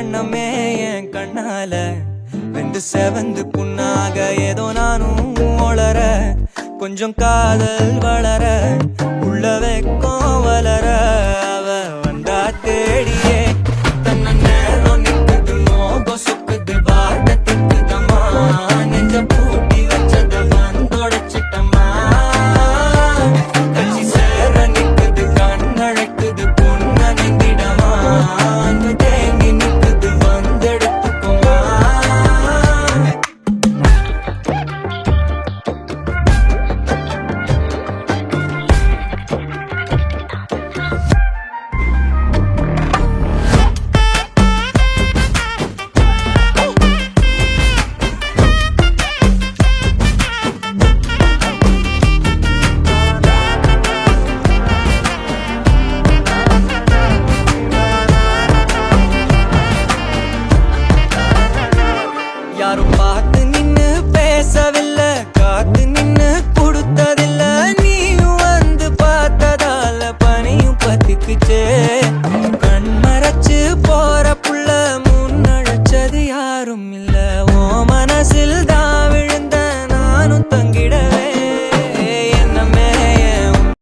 கண்ணமே என் கண்ணால வெந்து செவந்து புண்ணாக ஏதோ நானும் ஒளர கொஞ்சம் காதல் வளர உள்ள வெக்கம் வளர அவ வந்தா தேடி